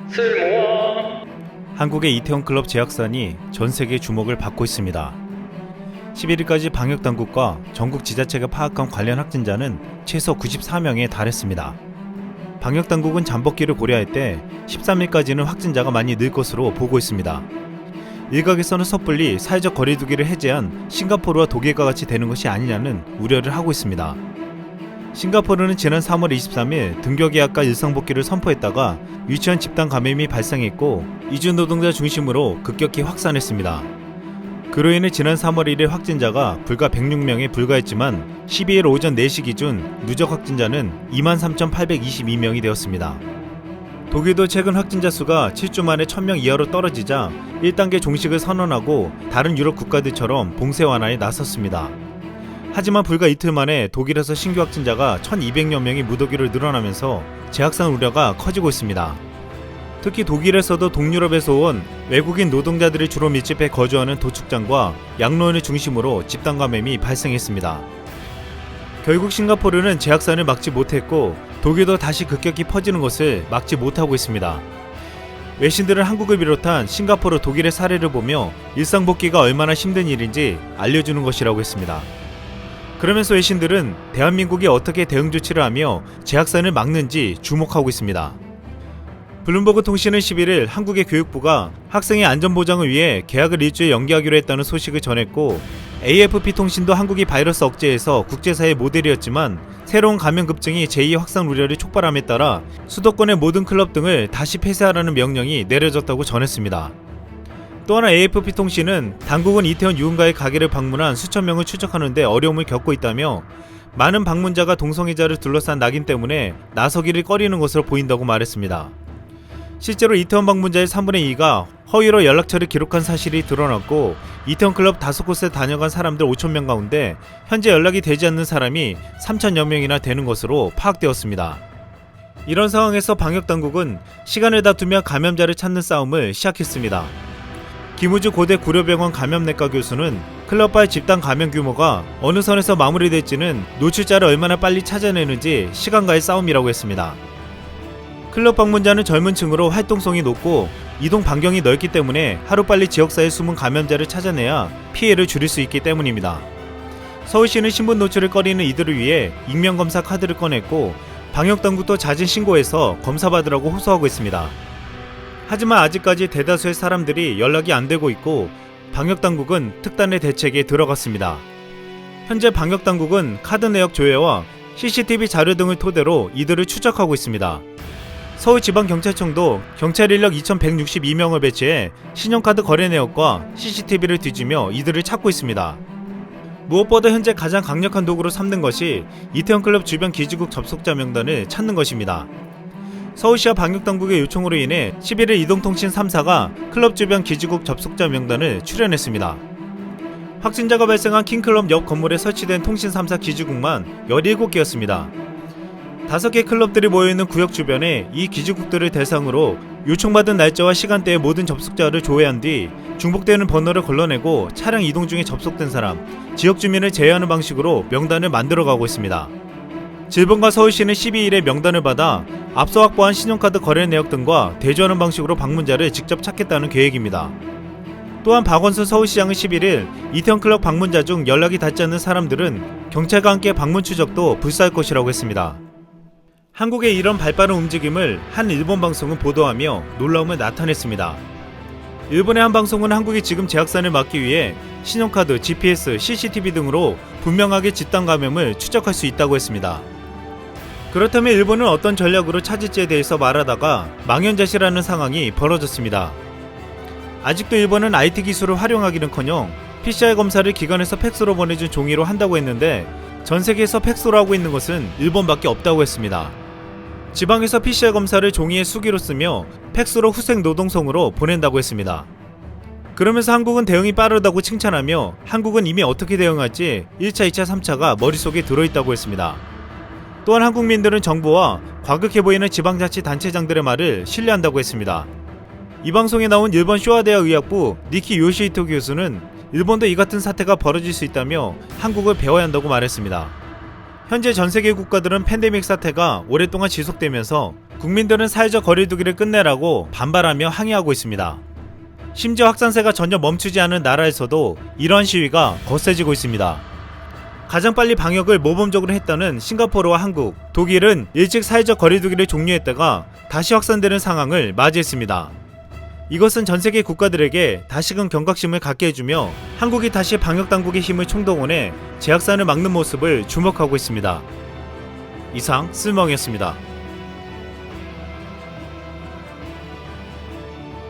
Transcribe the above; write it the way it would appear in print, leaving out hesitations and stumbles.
쓸모아. 한국의 이태원클럽 재확산이 전세계 주목을 받고 있습니다. 11일까지 방역당국과 전국 지자체가 파악한 관련 확진자는 최소 94명에 달했습니다. 방역당국은 잠복기를 고려할 때 13일까지는 확진자가 많이 늘 것으로 보고 있습니다. 일각에서는 섣불리 사회적 거리두기를 해제한 싱가포르와 독일과 같이 되는 것이 아니냐는 우려를 하고 있습니다. 싱가포르는 지난 3월 23일 등교계약과 일상복귀를 선포했다가 유치원 집단 감염이 발생했고 이주 노동자 중심으로 급격히 확산했습니다. 그로 인해 지난 3월 1일 확진자가 불과 106명에 불과했지만 12일 오전 4시 기준 누적 확진자는 23,822명이 되었습니다. 독일도 최근 확진자 수가 7주 만에 1000명 이하로 떨어지자 1단계 종식을 선언하고 다른 유럽 국가들처럼 봉쇄 완화에 나섰습니다. 하지만 불과 이틀 만에 독일에서 신규 확진자가 1200여 명이 무더기로 늘어나면서 재확산 우려가 커지고 있습니다. 특히 독일에서도 동유럽에서 온 외국인 노동자들이 주로 밀집해 거주하는 도축장과 양로원을 중심으로 집단 감염이 발생했습니다. 결국 싱가포르는 재확산을 막지 못했고 독일도 다시 급격히 퍼지는 것을 막지 못하고 있습니다. 외신들은 한국을 비롯한 싱가포르, 독일의 사례를 보며 일상복귀가 얼마나 힘든 일인지 알려주는 것이라고 했습니다. 그러면서 외신들은 대한민국이 어떻게 대응 조치를 하며 재확산을 막는지 주목하고 있습니다. 블룸버그 통신은 11일 한국의 교육부가 학생의 안전보장을 위해 개학을 일주일 연기하기로 했다는 소식을 전했고 AFP 통신도 한국이 바이러스 억제에서 국제사회 모델이었지만 새로운 감염급증이 제2 확산 우려를 촉발함에 따라 수도권의 모든 클럽 등을 다시 폐쇄하라는 명령이 내려졌다고 전했습니다. 또 하나 AFP 통신은 당국은 이태원 유흥가의 가게를 방문한 수천 명을 추적하는데 어려움을 겪고 있다며 많은 방문자가 동성애자를 둘러싼 낙인 때문에 나서기를 꺼리는 것으로 보인다고 말했습니다. 실제로 이태원 방문자의 3분의 2가 허위로 연락처를 기록한 사실이 드러났고 이태원 클럽 5곳에 다녀간 사람들 5,000명 가운데 현재 연락이 되지 않는 사람이 3,000여 명이나 되는 것으로 파악되었습니다. 이런 상황에서 방역당국은 시간을 다투며 감염자를 찾는 싸움을 시작했습니다. 김우주 고대 구려병원 감염내과 교수는 클럽바의 집단 감염 규모가 어느 선에서 마무리될지는 노출자를 얼마나 빨리 찾아내는지 시간과의 싸움이라고 했습니다. 클럽 방문자는 젊은 층으로 활동성이 높고 이동 반경이 넓기 때문에 하루빨리 지역사회에 숨은 감염자를 찾아내야 피해를 줄일 수 있기 때문입니다. 서울시는 신분 노출을 꺼리는 이들을 위해 익명검사 카드를 꺼냈고 방역당국도 잦은 신고해서 검사받으라고 호소하고 있습니다. 하지만 아직까지 대다수의 사람들이 연락이 안 되고 있고 방역당국은 특단의 대책에 들어갔습니다. 현재 방역당국은 카드 내역 조회와 CCTV 자료 등을 토대로 이들을 추적하고 있습니다. 서울지방경찰청도 경찰 인력 2162명을 배치해 신용카드 거래 내역과 CCTV를 뒤지며 이들을 찾고 있습니다. 무엇보다 현재 가장 강력한 도구로 삼는 것이 이태원클럽 주변 기지국 접속자 명단을 찾는 것입니다. 서울시와 방역당국의 요청으로 인해 11일 이동통신 3사가 클럽 주변 기지국 접속자 명단을 출연했습니다. 확진자가 발생한 킹클럽 옆 건물에 설치된 통신 3사 기지국만 17개였습니다. 5개 클럽들이 모여있는 구역 주변에 이 기지국들을 대상으로 요청받은 날짜와 시간대의 모든 접속자를 조회한 뒤 중복되는 번호를 걸러내고 차량 이동 중에 접속된 사람, 지역 주민을 제외하는 방식으로 명단을 만들어가고 있습니다. 질본과 서울시는 12일에 명단을 받아 앞서 확보한 신용카드 거래 내역 등과 대조하는 방식으로 방문자를 직접 찾겠다는 계획입니다. 또한 박원순 서울시장은 11일 이태원클럽 방문자 중 연락이 닿지 않는 사람들은 경찰과 함께 방문 추적도 불사할 것이라고 했습니다. 한국의 이런 발빠른 움직임을 한 일본 방송은 보도하며 놀라움을 나타냈습니다. 일본의 한 방송은 한국이 지금 재확산을 막기 위해 신용카드, GPS, CCTV 등으로 분명하게 집단 감염을 추적할 수 있다고 했습니다. 그렇다면 일본은 어떤 전략으로 찾을지에 대해서 말하다가 망연자실하는 상황이 벌어졌습니다. 아직도 일본은 IT 기술을 활용하기는커녕 PCR 검사를 기관에서 팩스로 보내준 종이로 한다고 했는데 전 세계에서 팩스로 하고 있는 것은 일본밖에 없다고 했습니다. 지방에서 PCR 검사를 종이에 수기로 쓰며 팩스로 후생 노동성으로 보낸다고 했습니다. 그러면서 한국은 대응이 빠르다고 칭찬하며 한국은 이미 어떻게 대응할지 1차, 2차, 3차가 머릿속에 들어있다고 했습니다. 또한 한국민들은 정부와 과격해 보이는 지방자치단체장들의 말을 신뢰한다고 했습니다. 이 방송에 나온 일본 쇼와대학 의학부 니키 요시히토 교수는 일본도 이 같은 사태가 벌어질 수 있다며 한국을 배워야 한다고 말했습니다. 현재 전세계 국가들은 팬데믹 사태가 오랫동안 지속되면서 국민들은 사회적 거리두기를 끝내라고 반발하며 항의하고 있습니다. 심지어 확산세가 전혀 멈추지 않은 나라에서도 이러한 시위가 거세지고 있습니다. 가장 빨리 방역을 모범적으로 했다는 싱가포르와 한국, 독일은 일찍 사회적 거리두기를 종료했다가 다시 확산되는 상황을 맞이했습니다. 이것은 전세계 국가들에게 다시금 경각심을 갖게 해주며 한국이 다시 방역당국의 힘을 총동원해 재확산을 막는 모습을 주목하고 있습니다. 이상 쓸멍이었습니다.